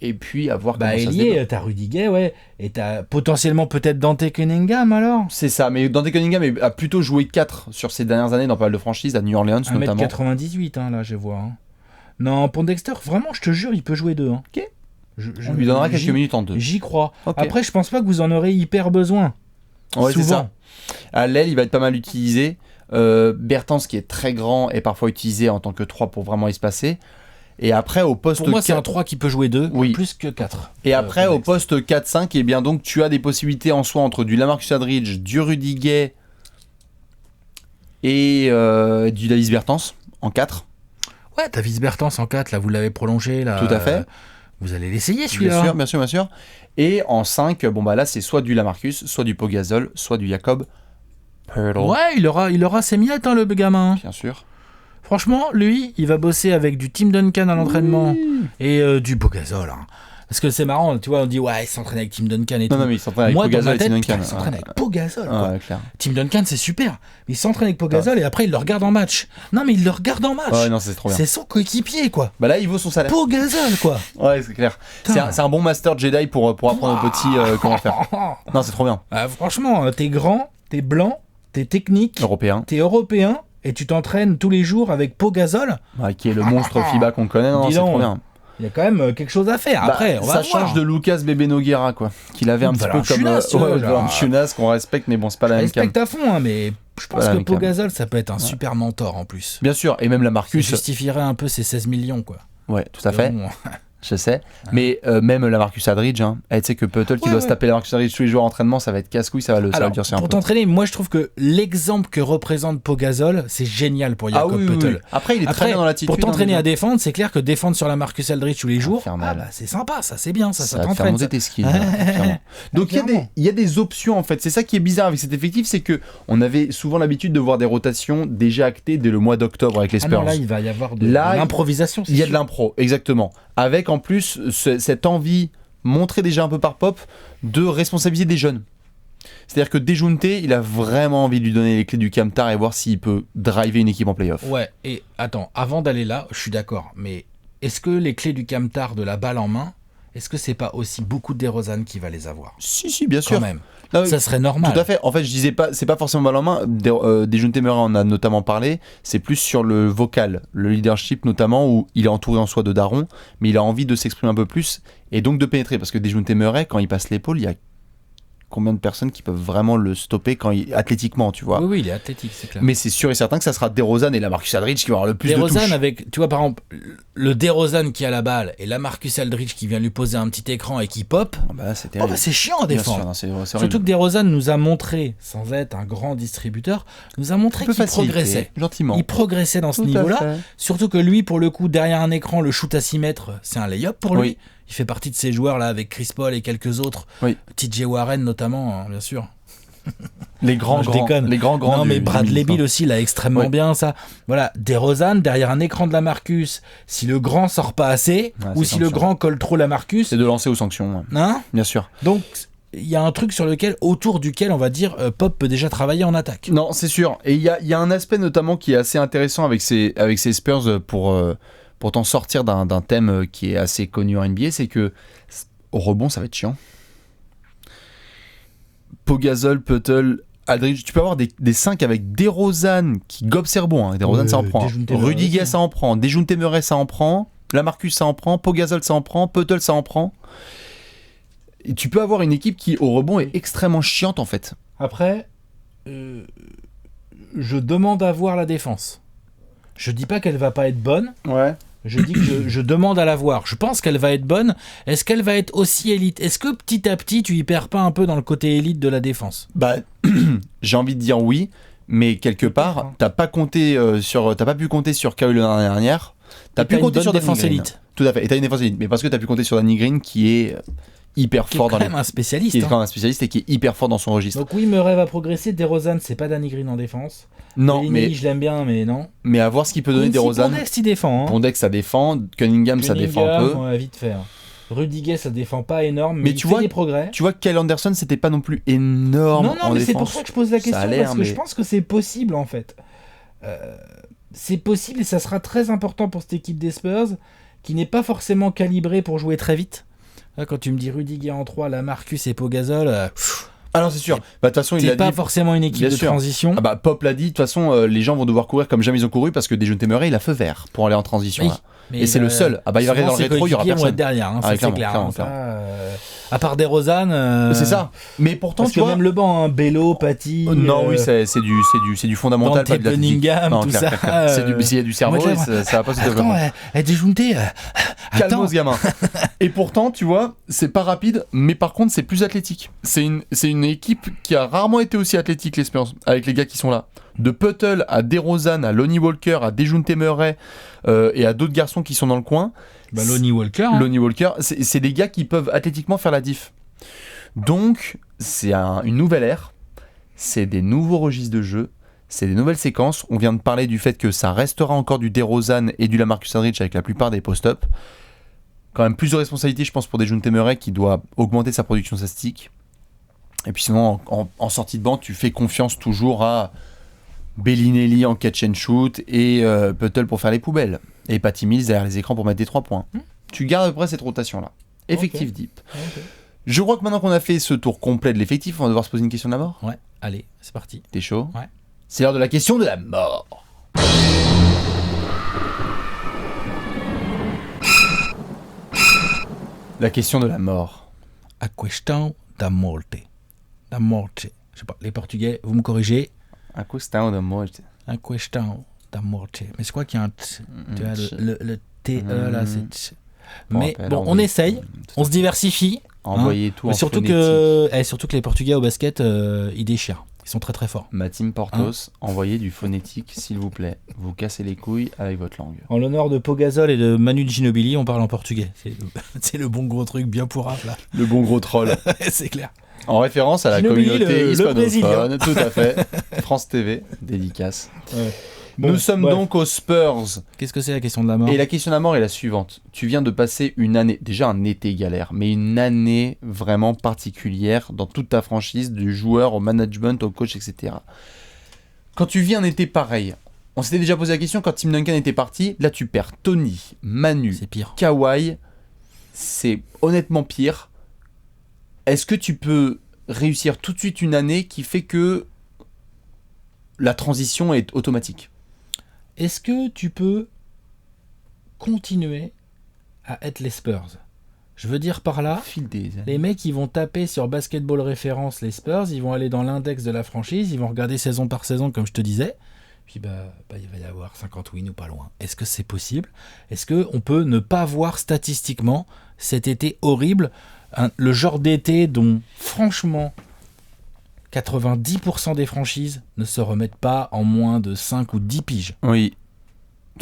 Speaker 1: Et puis à voir comment ça se développe.
Speaker 2: T'as Rudy Gay, ouais, et t'as potentiellement peut-être Dante Cunningham alors.
Speaker 1: C'est ça, mais Dante Cunningham a plutôt joué 4 sur ces dernières années dans pas mal de franchises, à New Orleans notamment.
Speaker 2: 1m98, là, je vois. Non, Pondexter, vraiment, je te jure, il peut jouer 2. Hein.
Speaker 1: Ok. On lui donnera quelques minutes en 2.
Speaker 2: J'y crois. Okay. Après, je pense pas que vous en aurez hyper besoin.
Speaker 1: Ouais, c'est ça. À l'aile, il va être pas mal utilisé. Bertans, qui est très grand, est parfois utilisé en tant que 3 pour vraiment espacer. Et après, au poste 4...
Speaker 2: Pour moi, c'est un 3 qui peut jouer 2, plus que 4.
Speaker 1: Et après, au poste 4-5, eh bien, donc, tu as des possibilités en soi entre du Lamarcus Aldridge, du Rudy Gay et du Davis Bertans en 4.
Speaker 2: Ouais, Davis Bertans en 4, là, vous l'avez prolongé. Là,
Speaker 1: tout à fait.
Speaker 2: Vous allez l'essayer, celui-là.
Speaker 1: Bien sûr. Et en 5, bon, bah là, c'est soit du Lamarcus, soit du Pau Gasol, soit du Jakob Poeltl.
Speaker 2: Ouais, il aura ses miettes, hein, le gamin.
Speaker 1: Bien sûr.
Speaker 2: Franchement, lui, il va bosser avec du Tim Duncan à l'entraînement et du Pau Gasol. Hein. Parce que c'est marrant, tu vois, on dit ouais, il s'entraîne avec Tim Duncan et tout.
Speaker 1: Non, mais il s'entraîne avec Pau Gasol et Tim Duncan.
Speaker 2: Il s'entraîne avec Pau Gasol.
Speaker 1: Ouais, clair.
Speaker 2: Tim Duncan, c'est super. Mais il s'entraîne avec Pau Gasol et après, il le regarde en match. Non, mais il le regarde en match.
Speaker 1: Ouais, non, c'est trop bien.
Speaker 2: C'est son coéquipier, quoi.
Speaker 1: Bah là, il vaut son salaire.
Speaker 2: Pau Gasol, quoi.
Speaker 1: Ouais, c'est clair. C'est un bon master Jedi pour apprendre aux petits comment faire. Non, c'est trop bien.
Speaker 2: Franchement, t'es grand, t'es blanc, t'es technique.
Speaker 1: T'es
Speaker 2: européen. Et tu t'entraînes tous les jours avec Pau Gasol,
Speaker 1: qui est le monstre FIBA qu'on connaît. Non, c'est trop bien.
Speaker 2: Il y a quand même quelque chose à faire. Après, on va
Speaker 1: ça change de Lucas Bébé Nogueira, quoi. Qu'il avait un petit peu comme Valanciunas qu'on respecte, mais bon, c'est pas la même cam.
Speaker 2: Respecte à fond, hein, mais je pense que Pau Gasol, ça peut être un super mentor en plus.
Speaker 1: Bien sûr, et même la Marcus.
Speaker 2: Ça justifierait un peu ses 16 millions, quoi.
Speaker 1: Ouais, tout à fait. Je sais, mais même la Marcus Aldridge, hein. Tu sais que Poeltl qui doit se taper la Marcus Aldridge tous les jours en entraînement, ça va être casse-couille, ça va le durcir un peu.
Speaker 2: Pour t'entraîner, moi je trouve que l'exemple que représente Pau Gasol, c'est génial pour Jakob Poeltl.
Speaker 1: Oui. Après, il est très bien dans l'attitude.
Speaker 2: Pour t'entraîner à défendre, c'est clair que défendre sur la Marcus Aldridge tous les jours, c'est sympa, ça c'est bien, ça t'entraîne. Ça
Speaker 1: va monter tes skills. Donc il y a des options en fait. C'est ça qui est bizarre avec cet effectif, c'est que on avait souvent l'habitude de voir des rotations déjà actées dès le mois d'octobre avec les Spurs.
Speaker 2: Là, il va y avoir de l'improvisation.
Speaker 1: Il y a de l'impro, exactement. Avec en plus cette envie montrée déjà un peu par Pop de responsabiliser des jeunes. C'est-à-dire que Dejounte, il a vraiment envie de lui donner les clés du Camtar et voir s'il peut driver une équipe en playoff.
Speaker 2: Ouais, et attends, avant d'aller là, je suis d'accord, mais est-ce que les clés du Camtar de la balle en main, est-ce que c'est pas aussi beaucoup de DeRozan qui va les avoir ?
Speaker 1: Si, bien sûr.
Speaker 2: Quand même. Non, ça serait normal.
Speaker 1: Tout à fait. En fait, je disais pas, c'est pas forcément balle en main. Dejounte Murray en a notamment parlé. C'est plus sur le vocal, le leadership notamment, où il est entouré en soi de darons, mais il a envie de s'exprimer un peu plus et donc de pénétrer. Parce que Dejounte Murray, quand il passe l'épaule, il y a combien de personnes qui peuvent vraiment le stopper athlétiquement, tu vois.
Speaker 2: Oui, il est athlétique, c'est clair.
Speaker 1: Mais c'est sûr et certain que ça sera DeRozan et Lamarcus Aldridge qui vont avoir le plus de touches.
Speaker 2: DeRozan avec, tu vois, par exemple, le DeRozan qui a la balle et Lamarcus Aldridge qui vient lui poser un petit écran et qui pop, c'est chiant à défendre.
Speaker 1: Sûr, non, c'est
Speaker 2: surtout que DeRozan nous a montré, sans être un grand distributeur, nous a montré qu'il progressait.
Speaker 1: Gentiment.
Speaker 2: Il progressait dans ce niveau-là. Surtout que lui, pour le coup, derrière un écran, le shoot à 6 mètres, c'est un lay-up pour lui.
Speaker 1: Oui.
Speaker 2: Il fait partie de ces joueurs là avec Chris Paul et quelques autres.
Speaker 1: Oui.
Speaker 2: TJ Warren notamment, bien sûr.
Speaker 1: Les grands.
Speaker 2: Non, mais Bradley Beal aussi, là, extrêmement bien, ça. Voilà, DeRozan, derrière un écran de Lamarcus, si le grand sort pas assez, ou si le grand colle trop Lamarcus.
Speaker 1: C'est de lancer aux sanctions.
Speaker 2: Hein ?
Speaker 1: Bien sûr.
Speaker 2: Donc, il y a un truc autour duquel, on va dire, Pop peut déjà travailler en attaque.
Speaker 1: Non, c'est sûr. Et il y a un aspect notamment qui est assez intéressant avec ces Spurs pour t'en sortir d'un thème qui est assez connu en NBA, c'est que au rebond, ça va être chiant. Pau Gasol, Poeltl, Aldridge, tu peux avoir des 5 avec DeRozan qui gobe Serbon, hein. DeRozan ça en prend, Rudy Gay ça en prend, Dejounte Murray ça en prend, Lamarcus ça en prend, Pau Gasol ça en prend, Poeltl ça en prend. Et tu peux avoir une équipe qui au rebond est extrêmement chiante en fait.
Speaker 2: Après, je demande à voir la défense. Je dis pas qu'elle va pas être bonne.
Speaker 1: Ouais.
Speaker 2: Je dis que je demande à la voir. Je pense qu'elle va être bonne. Est-ce qu'elle va être aussi élite ? Est-ce que petit à petit, tu y perds pas un peu dans le côté élite de la défense ?
Speaker 1: Bah, j'ai envie de dire oui, mais quelque part, t'as pas pu compter sur Kawhi l'année dernière. T'as pu compter sur
Speaker 2: défense
Speaker 1: Danny Green.
Speaker 2: élite.
Speaker 1: Tout à fait. Et t'as une défense élite, mais parce que t'as pu compter sur Danny Green qui est hyper fort dans
Speaker 2: quand même un spécialiste.
Speaker 1: qui est quand même un spécialiste et qui est hyper fort dans son registre.
Speaker 2: Donc oui, Murray va progresser. DeRozan, c'est pas Danny Green en défense.
Speaker 1: Non,
Speaker 2: Bellinelli, je l'aime bien, mais non.
Speaker 1: mais à voir ce qu'il peut donner DeRozan.
Speaker 2: Pondexter, il défend. Hein.
Speaker 1: Pondexter, ça défend. Cunningham, ça défend un peu.
Speaker 2: Ouais, vite fait. Rudiger, ça défend pas énorme, mais
Speaker 1: Mais
Speaker 2: il
Speaker 1: tu
Speaker 2: fait
Speaker 1: vois,
Speaker 2: des progrès.
Speaker 1: Tu vois que Kyle Anderson, c'était pas non plus énorme.
Speaker 2: Non,
Speaker 1: en
Speaker 2: mais
Speaker 1: défense.
Speaker 2: c'est pour ça que je pose la question, parce que je pense que c'est possible, en fait. C'est possible, et ça sera très important pour cette équipe des Spurs, qui n'est pas forcément calibrée pour jouer très vite. Là, quand tu me dis Rudiger en 3, Lamarcus et Pogazol...
Speaker 1: Ah non, c'est sûr. Bah, de toute façon, il a
Speaker 2: c'est pas
Speaker 1: dit...
Speaker 2: forcément une équipe
Speaker 1: Bien
Speaker 2: de
Speaker 1: sûr.
Speaker 2: transition.
Speaker 1: Ah bah, Pop l'a dit, de toute façon, les gens vont devoir courir comme jamais ils ont couru parce que Dejounte Murray, il a feu vert pour aller en transition.
Speaker 2: Oui.
Speaker 1: Là. Et c'est le seul. Ah bah, il va arriver dans le rétro, il y aura
Speaker 2: vont
Speaker 1: personne.
Speaker 2: être derrière, hein,
Speaker 1: Ah,
Speaker 2: c'est
Speaker 1: clairement,
Speaker 2: clair.
Speaker 1: clairement,
Speaker 2: Ça, à part DeRozan...
Speaker 1: C'est ça. Mais pourtant,
Speaker 2: parce
Speaker 1: tu
Speaker 2: que
Speaker 1: vois...
Speaker 2: même le banc, hein, Bello, Patty...
Speaker 1: Non, oui, c'est du fondamental,
Speaker 2: Dante
Speaker 1: pas de la physique.
Speaker 2: Cunningham,
Speaker 1: Non,
Speaker 2: tout
Speaker 1: clair,
Speaker 2: ça.
Speaker 1: clair, clair. S'il y a du cerveau,
Speaker 2: moi,
Speaker 1: ça va pas se
Speaker 2: Attends,
Speaker 1: développer.
Speaker 2: déjounté...
Speaker 1: Calmos, gamin. Et pourtant, tu vois, c'est pas rapide, mais par contre, c'est plus athlétique. C'est une équipe qui a rarement été aussi athlétique, les Spurs, avec les gars qui sont là. De Puttle à DeRozan, à Lonnie Walker, à Dejounte Murray et à d'autres garçons qui sont dans le coin.
Speaker 2: Bah, Lonnie Walker. Hein.
Speaker 1: Lonnie Walker, c'est des gars qui peuvent athlétiquement faire la diff. Donc, c'est une nouvelle ère, c'est des nouveaux registres de jeu, c'est des nouvelles séquences. On vient de parler du fait que ça restera encore du DeRozan et du Lamarcus Aldridge avec la plupart des post-up. Quand même plus de responsabilité, je pense, pour Dejounte Murray qui doit augmenter sa production statistique. Et puis sinon, en sortie de banc, tu fais confiance toujours à Bellinelli en catch and shoot et Puttle pour faire les poubelles. Et Patty Mills derrière les écrans pour mettre des 3 points. Tu gardes à peu près cette rotation-là. Effectif deep.
Speaker 2: Okay.
Speaker 1: Je crois que maintenant qu'on a fait ce tour complet de l'effectif, on va devoir se poser une question de la mort.
Speaker 2: Ouais, allez, c'est parti.
Speaker 1: T'es chaud ?
Speaker 2: Ouais.
Speaker 1: C'est l'heure de la question de la mort. La question de la mort.
Speaker 2: A question da morte. Da morte. Je sais pas, les Portugais, vous me corrigez.
Speaker 1: A question de mort.
Speaker 2: A question da morte. Mais c'est quoi qu'il y a un t, tu vois, le TE là, c'est... Mais bon, on essaye, on se diversifie.
Speaker 1: Envoyez tout en
Speaker 2: surtout
Speaker 1: phonétique.
Speaker 2: surtout que les Portugais au basket, ils déchirent. Ils sont très très forts.
Speaker 1: Ma team Portos, envoyez du phonétique, s'il vous plaît. Vous cassez les couilles avec votre langue.
Speaker 2: En l'honneur de Pogazol et de Manu Ginobili, on parle en portugais. C'est le bon gros truc bien pourrave là.
Speaker 1: Le bon gros troll.
Speaker 2: C'est clair.
Speaker 1: En référence à la
Speaker 2: Ginobili,
Speaker 1: communauté hispanophone, tout à fait. France TV, dédicace.
Speaker 2: Ouais. Bon,
Speaker 1: Nous sommes donc aux Spurs.
Speaker 2: Qu'est-ce que c'est la question de la mort ?
Speaker 1: Et la question de la mort est la suivante. Tu viens de passer une année, déjà un été galère, mais une année vraiment particulière dans toute ta franchise, du joueur au management, au coach, etc. Quand tu vis un été pareil, on s'était déjà posé la question quand Tim Duncan était parti, là tu perds Tony, Manu,
Speaker 2: c'est pire.
Speaker 1: Kawhi, c'est honnêtement pire. Est-ce que tu peux réussir tout de suite une année qui fait que la transition est automatique ?
Speaker 2: Est-ce que tu peux continuer à être les Spurs ? Je veux dire par là, les mecs ils vont taper sur Basketball Référence les Spurs, ils vont aller dans l'index de la franchise, ils vont regarder saison par saison comme je te disais, puis il va y avoir 50 wins ou pas loin. Est-ce que c'est possible ? Est-ce qu'on peut ne pas voir statistiquement cet été horrible, le genre d'été dont franchement 90% des franchises ne se remettent pas en moins de 5 ou 10 piges.
Speaker 1: Oui.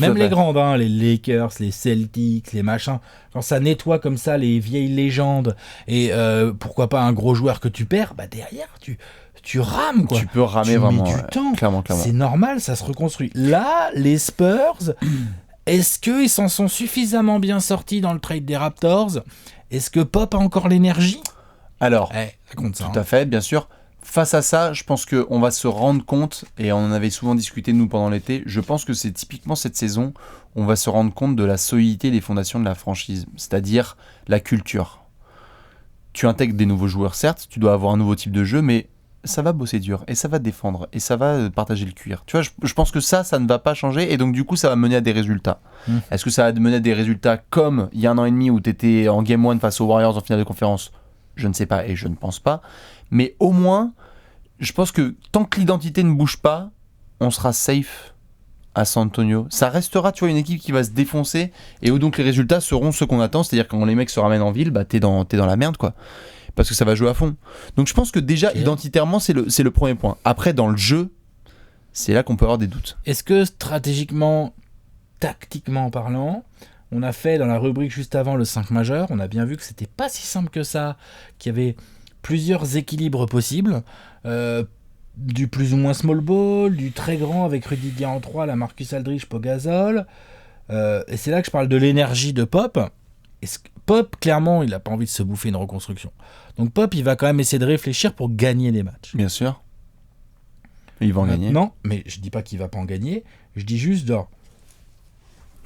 Speaker 2: Même les grandes, hein, les Lakers, les Celtics, les machins, quand ça nettoie comme ça les vieilles légendes et pourquoi pas un gros joueur que tu perds, bah derrière tu rames quoi.
Speaker 1: Tu peux ramer vraiment.
Speaker 2: Tu mets du temps.
Speaker 1: Clairement.
Speaker 2: C'est normal, ça se reconstruit. Là, les Spurs, est-ce qu'ils s'en sont suffisamment bien sortis dans le trade des Raptors ? Est-ce que Pop a encore l'énergie ?
Speaker 1: Alors,
Speaker 2: ça compte ça.
Speaker 1: Tout à fait, bien sûr. Face à ça, je pense qu'on va se rendre compte, et on en avait souvent discuté nous pendant l'été, je pense que c'est typiquement cette saison, on va se rendre compte de la solidité des fondations de la franchise, c'est-à-dire la culture. Tu intègres des nouveaux joueurs, certes, tu dois avoir un nouveau type de jeu, mais ça va bosser dur, et ça va défendre, et ça va partager le cuir. Tu vois, je pense que ça ne va pas changer, et donc du coup, ça va mener à des résultats. Est-ce que ça va mener à des résultats comme il y a 1 an et demi où tu étais en Game 1 face aux Warriors en finale de conférence ? Je ne sais pas, et je ne pense pas. Mais au moins, je pense que tant que l'identité ne bouge pas, on sera safe à San Antonio. Ça restera, tu vois, une équipe qui va se défoncer et où donc les résultats seront ceux qu'on attend. C'est-à-dire quand les mecs se ramènent en ville, bah t'es dans la merde, quoi. Parce que ça va jouer à fond. Donc je pense que déjà, identitairement, c'est le premier point. Après, dans le jeu, c'est là qu'on peut avoir des doutes.
Speaker 2: Est-ce que stratégiquement, tactiquement parlant, on a fait dans la rubrique juste avant le 5 majeur, on a bien vu que c'était pas si simple que ça, qu'il y avait plusieurs équilibres possibles, du plus ou moins small ball, du très grand avec Rudiger en 3, la Marcus Aldridge, Pogazol, et c'est là que je parle de l'énergie de Pop. Pop, clairement, il n'a pas envie de se bouffer une reconstruction. Donc Pop, il va quand même essayer de réfléchir pour gagner les matchs.
Speaker 1: Bien sûr. Il va en gagner.
Speaker 2: Non, mais je dis pas qu'il va pas en gagner, je dis juste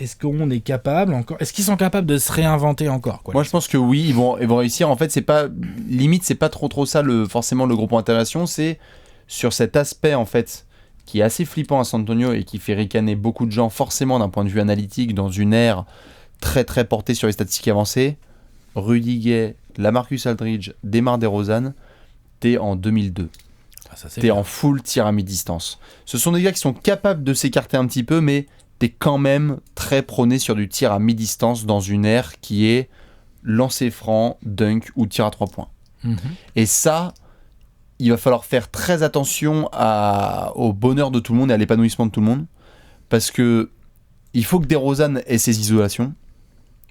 Speaker 2: est-ce qu'on est capable encore, est-ce qu'ils sont capables de se réinventer encore, quoi.
Speaker 1: Moi je pense que oui, ils vont réussir. En fait, c'est pas trop ça forcément le gros point d'intégration, c'est sur cet aspect en fait qui est assez flippant à San Antonio et qui fait ricaner beaucoup de gens forcément d'un point de vue analytique dans une ère très très portée sur les statistiques avancées. Rudiger, Lamarcus Aldridge, DeMar DeRozan, t'es en 2002. T'es en full tir à mi-distance. Ce sont des gars qui sont capables de s'écarter un petit peu, mais t'es quand même très prôné sur du tir à mi-distance dans une ère qui est lancer franc, dunk ou tir à 3 points. Et ça, il va falloir faire très attention au bonheur de tout le monde et à l'épanouissement de tout le monde, parce que il faut que DeRozan ait ses isolations.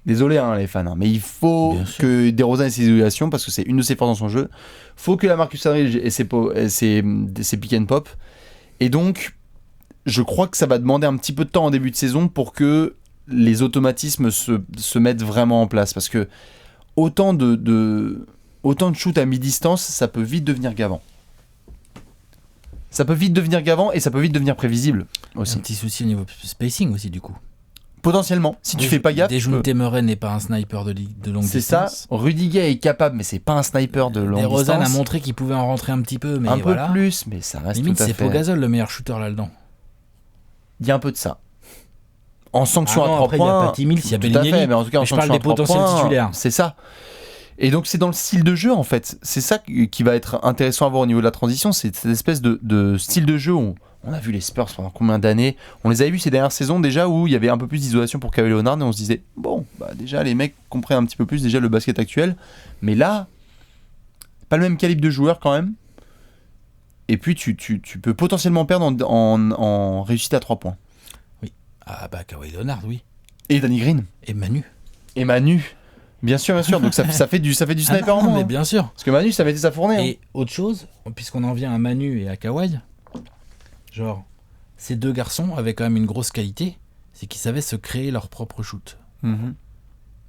Speaker 1: Désolé les fans, mais il faut que DeRozan ait ses isolations parce que c'est une de ses forces dans son jeu. Faut que la Marcus Aldridge ait ses pick and pop. Et donc, je crois que ça va demander un petit peu de temps en début de saison pour que les automatismes se mettent vraiment en place. Parce que autant de shoot à mi-distance, ça peut vite devenir gavant. Ça peut vite devenir gavant et ça peut vite devenir prévisible aussi.
Speaker 2: Un petit souci au niveau spacing aussi, du coup.
Speaker 1: Potentiellement, si tu fais pas gaffe.
Speaker 2: Dejounte Murray n'est pas un sniper de longue distance.
Speaker 1: C'est ça, Rudiger est capable, mais c'est pas un sniper de longue distance.
Speaker 2: DeRozan a montré qu'il pouvait en rentrer un petit peu, mais voilà.
Speaker 1: Un peu plus, mais ça reste
Speaker 2: limite,
Speaker 1: tout à fait...
Speaker 2: c'est Pogazol le meilleur shooter là-dedans.
Speaker 1: Il y a un peu de ça. En sanction à 3
Speaker 2: après,
Speaker 1: points...
Speaker 2: il y a Patty Mills, il y a Bellinelli,
Speaker 1: mais en tout cas,
Speaker 2: je parle des potentiels titulaires.
Speaker 1: C'est ça. Et donc, c'est dans le style de jeu, en fait. C'est ça qui va être intéressant à voir au niveau de la transition, c'est cette espèce de style de jeu où on a vu les Spurs pendant combien d'années. On les avait vus ces dernières saisons déjà où il y avait un peu plus d'isolation pour Kawhi Leonard et on se disait, bon, bah déjà, les mecs comprennent un petit peu plus déjà le basket actuel. Mais là, pas le même calibre de joueur quand même. Et puis, tu peux potentiellement perdre en réussite à 3 points.
Speaker 2: Oui. Ah bah, Kawhi Leonard, oui.
Speaker 1: Et Danny Green.
Speaker 2: Et Manu.
Speaker 1: Bien sûr. Donc ça fait du sniper en moins.
Speaker 2: Mais bien sûr.
Speaker 1: Parce que Manu, ça mettait sa fournée.
Speaker 2: Et autre chose, puisqu'on en vient à Manu et à Kawhi, genre, ces deux garçons avaient quand même une grosse qualité, c'est qu'ils savaient se créer leur propre shoot.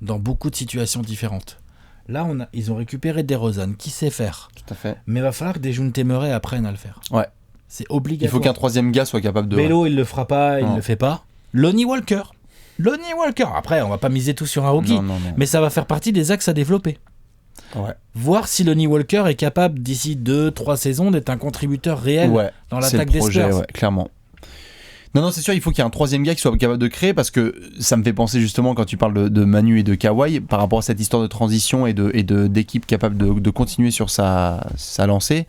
Speaker 2: Dans beaucoup de situations différentes. Là, ils ont récupéré DeRozan, qui sait faire.
Speaker 1: Tout à fait.
Speaker 2: Mais il va falloir que Dejounte Murray apprenne à le faire.
Speaker 1: Ouais.
Speaker 2: C'est obligatoire.
Speaker 1: Il faut qu'un troisième gars soit capable de...
Speaker 2: Bello, il le fera pas, il le fait pas. Lonnie Walker. Après, on va pas miser tout sur un rookie.
Speaker 1: Non.
Speaker 2: Mais ça va faire partie des axes à développer.
Speaker 1: Ouais.
Speaker 2: Voir si Lonnie Walker est capable, d'ici 2-3 saisons, d'être un contributeur réel dans l'attaque des Spurs.
Speaker 1: Ouais, clairement. Non, c'est sûr, il faut qu'il y ait un troisième gars qui soit capable de créer, parce que ça me fait penser justement, quand tu parles de Manu et de Kawhi, par rapport à cette histoire de transition et d'équipe capable de continuer sur sa lancée,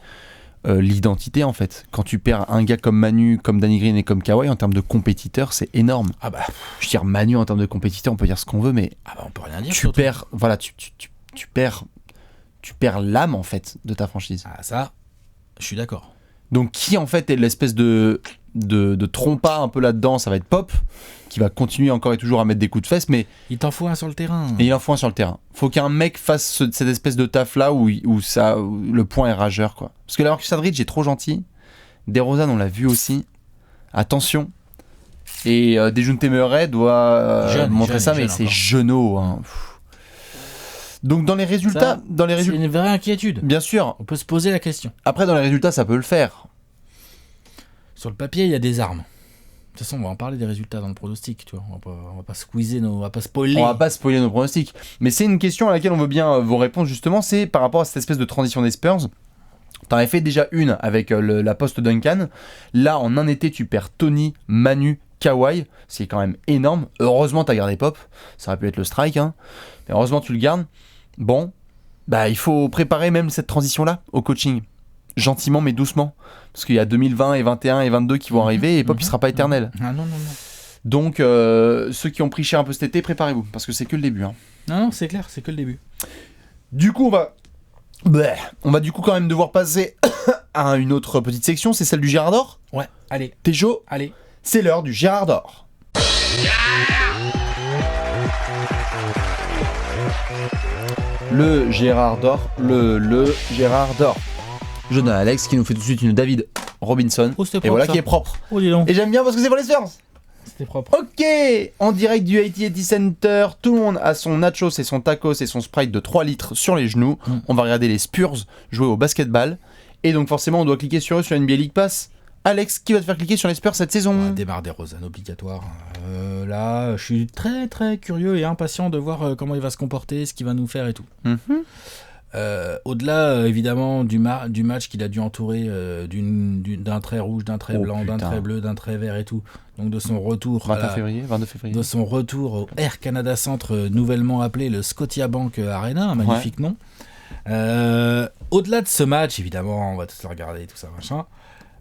Speaker 1: l'identité en fait. Quand tu perds un gars comme Manu, comme Danny Green et comme Kawhi, en termes de compétiteurs, c'est énorme.
Speaker 2: Ah bah,
Speaker 1: je veux dire, Manu en termes de compétiteur, on peut dire ce qu'on veut, mais
Speaker 2: on peut rien dire.
Speaker 1: Tu perds l'âme en fait de ta franchise.
Speaker 2: Ah ça, je suis d'accord.
Speaker 1: Donc qui en fait est l'espèce de trompa un peu là-dedans, ça va être Pop, qui va continuer encore et toujours à mettre des coups de fesses, mais...
Speaker 2: Il t'en faut un sur le terrain.
Speaker 1: Et il en faut un sur le terrain. Faut qu'un mec fasse cette espèce de taf là où le point est rageur, quoi. Parce que la Marcus Aldridge est trop gentil. DeRozan, on l'a vu aussi. Attention. Et Dejounte Murray doit montrer ça, mais c'est genou. Hein. Donc dans les résultats...
Speaker 2: C'est une vraie inquiétude.
Speaker 1: Bien sûr.
Speaker 2: On peut se poser la question.
Speaker 1: Après, dans les résultats, ça peut le faire.
Speaker 2: Sur le papier, il y a des armes. De toute façon, on va en parler des résultats dans le pronostic, tu vois. On va pas squeezer, on va pas spoiler.
Speaker 1: On va pas spoiler nos pronostics. Mais c'est une question à laquelle on veut bien vos réponses, justement. C'est par rapport à cette espèce de transition des Spurs. T'en avais fait déjà une avec la post Duncan. Là, en un été, tu perds Tony, Manu, Kawhi. C'est quand même énorme. Heureusement, t'as gardé Pop. Ça aurait pu être le strike. Hein. Mais heureusement, tu le gardes. Bon, bah, il faut préparer même cette transition-là au coaching. gentiment mais doucement. Parce qu'il y a 2020 et 21 et 22 qui vont arriver et Pop il sera pas éternel.
Speaker 2: Ah non.
Speaker 1: Donc ceux qui ont pris cher un peu cet été, préparez-vous parce que c'est que le début. Hein.
Speaker 2: Non, c'est clair, c'est que le début.
Speaker 1: Du coup on va du coup quand même devoir passer à une autre petite section, c'est celle du Gérard d'Or.
Speaker 2: Ouais, allez.
Speaker 1: T'es chaud ?
Speaker 2: Allez.
Speaker 1: C'est l'heure du Gérard d'Or. Le Gérard d'Or, le Gérard d'Or. Je donne à Alex qui nous fait tout de suite une David Robinson.
Speaker 2: Oh, c'était propre,
Speaker 1: et voilà
Speaker 2: ça.
Speaker 1: qui est propre.
Speaker 2: Oh, dis donc.
Speaker 1: Et j'aime bien parce que c'est pour les Spurs.
Speaker 2: C'était propre.
Speaker 1: Ok, en direct du AT&T Center, tout le monde a son nachos et son tacos et son Sprite de 3 litres sur les genoux. On va regarder les Spurs jouer au basketball. Et donc forcément on doit cliquer sur eux sur NBA League Pass. Alex, qui va te faire cliquer sur les Spurs cette saison ?
Speaker 2: Démarre DeRozan, obligatoire. Là, je suis très très curieux et impatient de voir comment il va se comporter, ce qu'il va nous faire et tout. Au-delà évidemment du match qu'il a dû entourer d'un trait rouge, d'un trait blanc, d'un trait bleu, d'un trait vert et tout. Donc de son retour
Speaker 1: 22 février.
Speaker 2: De son retour au Air Canada Centre, nouvellement appelé le Scotiabank Arena, un magnifique nom. Au-delà de ce match, évidemment, on va tous le regarder, tout ça, machin.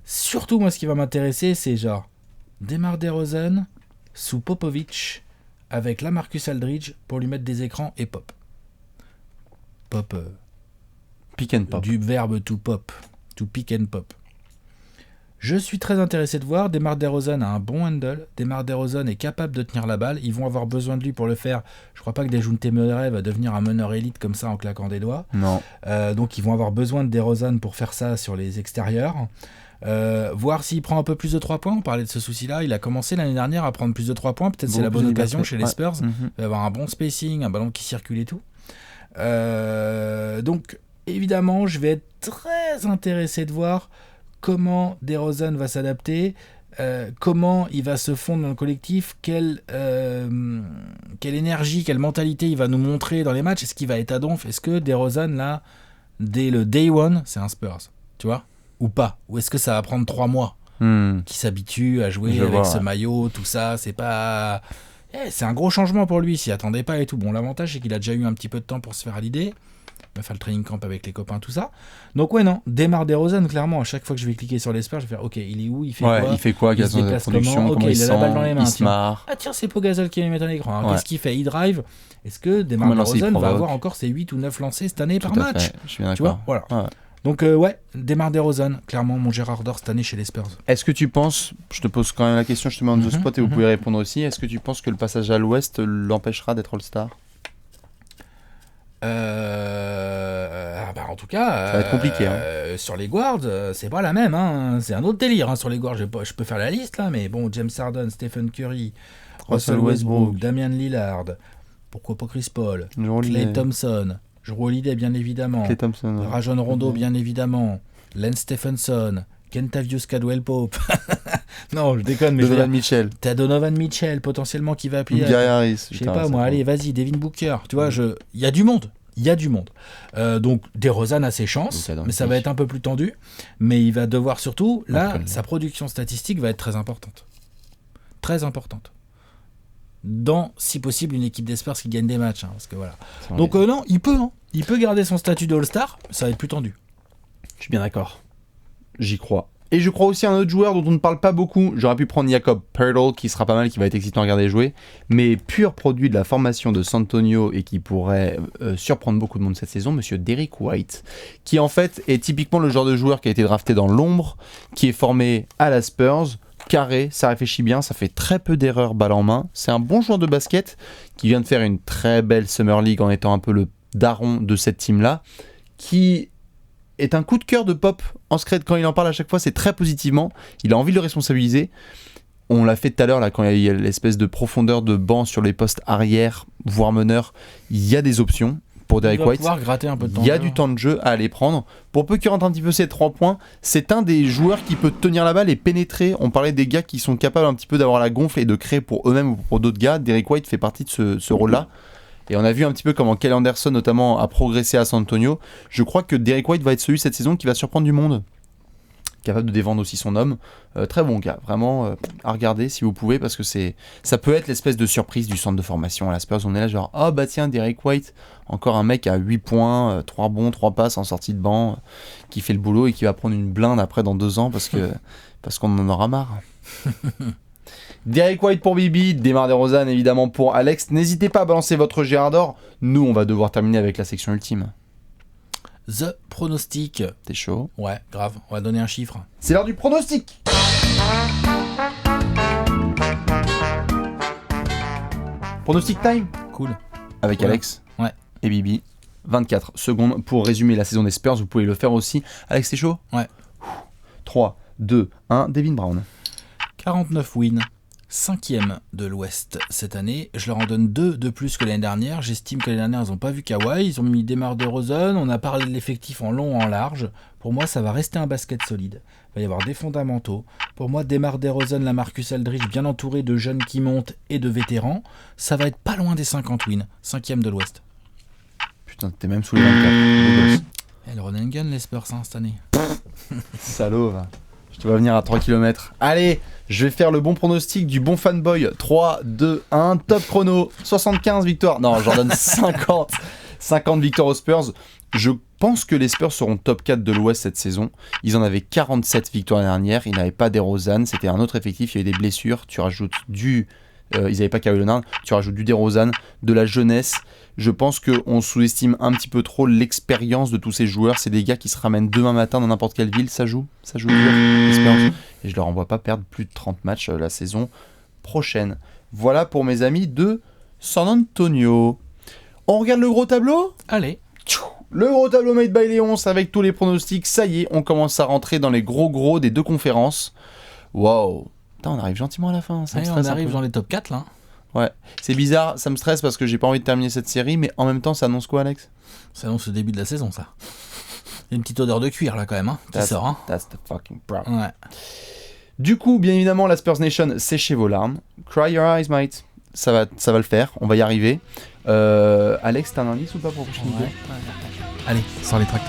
Speaker 2: Surtout, moi, ce qui va m'intéresser, c'est genre DeMar DeRozan sous Popovich avec LaMarcus Aldridge pour lui mettre des écrans et pop. Pop.
Speaker 1: Pick and pop.
Speaker 2: Du verbe to pop. To pick and pop. Je suis très intéressé de voir. DeMar DeRozan a un bon handle. DeMar DeRozan est capable de tenir la balle. Ils vont avoir besoin de lui pour le faire. Je crois pas que Dejounte Murray va devenir un meneur élite comme ça en claquant des doigts.
Speaker 1: Non.
Speaker 2: Donc ils vont avoir besoin de DeRozan pour faire ça sur les extérieurs. Voir s'il prend un peu plus de 3 points. On parlait de ce souci-là. Il a commencé l'année dernière à prendre plus de 3 points. Peut-être c'est la bonne occasion chez les Spurs. Il va avoir un bon spacing, un ballon qui circule et tout. Donc évidemment, je vais être très intéressé de voir comment DeRozan va s'adapter, comment il va se fondre dans le collectif, quelle énergie, quelle mentalité il va nous montrer dans les matchs. Est-ce qu'il va être à donf ? Est-ce que DeRozan, là, dès le day one, c'est un Spurs, tu vois ? Ou pas ? Ou est-ce que ça va prendre 3 mois qu'il s'habitue à jouer avec ce maillot, tout ça ? C'est pas... c'est un gros changement pour lui, s'y attendait pas et tout. Bon, l'avantage, c'est qu'il a déjà eu un petit peu de temps pour se faire à l'idée. Il va faire le training camp avec les copains, tout ça. Donc ouais, non, DeMar DeRozan, clairement, à chaque fois que je vais cliquer sur les Spurs, je vais faire, ok, il est où, il fait quoi,
Speaker 1: il se déplace comment,
Speaker 2: ok, il a la balle dans les mains,
Speaker 1: il se marre.
Speaker 2: Ah tiens, c'est Pogazol qui va lui mettre un écran. Alors, qu'est-ce qu'il fait ? Il drive. Est-ce que DeMar DeRozan va avoir encore ses 8 ou 9 lancés cette année par match ?
Speaker 1: Fait. Je suis d'accord.
Speaker 2: Tu vois, voilà. Ouais. Donc DeMar DeRozan, clairement mon Gérard d'Or cette année chez les Spurs.
Speaker 1: Est-ce que tu penses, je te pose quand même la question, je te mets en the spot et vous pouvez répondre aussi, est-ce que tu penses que le passage à l'Ouest l'empêchera d'être All-Star ?
Speaker 2: En tout cas,
Speaker 1: ça va être compliqué.
Speaker 2: Sur les guards, c'est pas la même. Hein. C'est un autre délire. Sur les guards, je peux faire la liste là, mais bon, James Harden, Stephen Curry, Russell Westbrook, Damian Lillard, pourquoi pas Chris Paul, Klay Thompson, Jrue Holiday bien évidemment, Rajon Rondo bien évidemment, Lance Stephenson, Kentavious Caldwell-Pope. Non, je déconne, mais
Speaker 1: Donovan Mitchell.
Speaker 2: T'as Donovan Mitchell potentiellement qui va appuyer.
Speaker 1: Gary Harris.
Speaker 2: Je sais pas moi, allez, vas-y, Devin Booker. Tu vois, il y a du monde. Donc DeRozan a ses chances, mais ça va être un peu plus tendu. Mais il va devoir surtout, là, sa production statistique va être très importante. Très importante. Dans, si possible, une équipe d'Espers qui gagne des matchs. Parce que voilà. Donc non, il peut. Il peut garder son statut de All-Star, mais ça va être plus tendu.
Speaker 1: Je suis bien d'accord. J'y crois. Et je crois aussi à un autre joueur dont on ne parle pas beaucoup. J'aurais pu prendre Jakob Poeltl, qui sera pas mal, qui va être excitant à regarder jouer. Mais pur produit de la formation de San Antonio et qui pourrait surprendre beaucoup de monde cette saison, monsieur Derrick White. Qui en fait est typiquement le genre de joueur qui a été drafté dans l'ombre, qui est formé à la Spurs, carré, ça réfléchit bien, ça fait très peu d'erreurs balle en main. C'est un bon joueur de basket qui vient de faire une très belle Summer League en étant un peu le daron de cette team-là. Qui est un coup de cœur de Pop en scred quand il en parle à chaque fois, c'est très positivement, il a envie de le responsabiliser. On l'a fait tout à l'heure là, quand il y a l'espèce de profondeur de banc sur les postes arrière, voire meneur, il y a des options pour Derrick White.
Speaker 2: Gratter un peu de temps,
Speaker 1: il y a du temps de jeu à aller prendre. Pour peu qu'il rentre un petit peu ses 3 points, c'est un des joueurs qui peut tenir la balle et pénétrer. On parlait des gars qui sont capables un petit peu d'avoir la gonfle et de créer pour eux-mêmes ou pour d'autres gars. Derrick White fait partie de ce rôle-là. Et on a vu un petit peu comment Kyle Anderson notamment a progressé à San Antonio. Je crois que Derrick White va être celui cette saison qui va surprendre du monde. capable de défendre aussi son homme. Très bon gars, vraiment à regarder si vous pouvez, parce que ça peut être l'espèce de surprise du centre de formation à la Spurs. On est là genre, oh bah tiens, Derek White, encore un mec à 8 points, 3 bons, 3 passes en sortie de banc, qui fait le boulot et qui va prendre une blinde après dans 2 ans parce qu'on en aura marre. Derek White pour Bibi, DeMar DeRozan évidemment pour Alex. N'hésitez pas à balancer votre Gérard d'or. Nous, on va devoir terminer avec la section ultime.
Speaker 2: The pronostic.
Speaker 1: T'es chaud?
Speaker 2: Ouais, grave. On va donner un chiffre.
Speaker 1: C'est l'heure du pronostic. Pronostic time
Speaker 2: Cool.
Speaker 1: avec
Speaker 2: Ouais.
Speaker 1: Alex
Speaker 2: Ouais.
Speaker 1: et Bibi. 24 secondes pour résumer la saison des Spurs. Vous pouvez le faire aussi. Alex, t'es chaud?
Speaker 2: Ouais.
Speaker 1: 3, 2, 1. Devin Brown.
Speaker 2: 49 wins. 5e de l'Ouest cette année. Je leur en donne 2 de plus que l'année dernière. J'estime que l'année dernière, ils n'ont pas vu Kawhi. Ils ont mis DeMar DeRozan. On a parlé de l'effectif en long, en large. Pour moi, ça va rester un basket solide. Il va y avoir des fondamentaux. Pour moi, DeMar DeRozan, Lamarcus Aldridge, bien entouré de jeunes qui montent et de vétérans. Ça va être pas loin des 50 wins. 5e de l'Ouest.
Speaker 1: Putain, t'es même sous les 24. Beau gosse.
Speaker 2: Et le Run and Gun, les Spurs, cette année.
Speaker 1: Salaud, va. Je te vois venir à 3 km. Allez, je vais faire le bon pronostic du bon fanboy. 3, 2, 1, top chrono. 75 victoires. Non, j'en donne 50. 50 victoires aux Spurs. Je pense que les Spurs seront top 4 de l'Ouest cette saison. Ils en avaient 47 victoires dernière. Ils n'avaient pas DeRozan. C'était un autre effectif. Il y avait des blessures. Tu rajoutes du... ils n'avaient pas Kawhi Leonard. Tu rajoutes du DeRozan, de la jeunesse. Je pense qu'on sous-estime un petit peu trop l'expérience de tous ces joueurs. C'est des gars qui se ramènent demain matin dans n'importe quelle ville. Ça joue dur, les Spurs. Et je leur envoie pas perdre plus de 30 matchs la saison prochaine. Voilà pour mes amis de San Antonio. On regarde le gros tableau ?
Speaker 2: Allez.
Speaker 1: Le gros tableau made by Léonce avec tous les pronostics. Ça y est, on commence à rentrer dans les gros des 2 conférences. Waouh. Putain, on arrive gentiment à la fin. Ça me stresse
Speaker 2: On
Speaker 1: un
Speaker 2: arrive
Speaker 1: peu.
Speaker 2: dans les top 4 là.
Speaker 1: Ouais, c'est bizarre, ça me stresse parce que j'ai pas envie de terminer cette série, mais en même temps, ça annonce quoi, Alex?
Speaker 2: Ça annonce le début de la saison, ça. Il y a une petite odeur de cuir là quand même, qui sort. Hein.
Speaker 1: That's the fucking problem.
Speaker 2: Ouais.
Speaker 1: Du coup, bien évidemment, la Spurs Nation, séchez vos larmes. Cry your eyes, mate. Ça va le faire, on va y arriver. Alex, t'as un indice ou pas pour la prochaine vidéo?
Speaker 2: Allez, sors les tracts.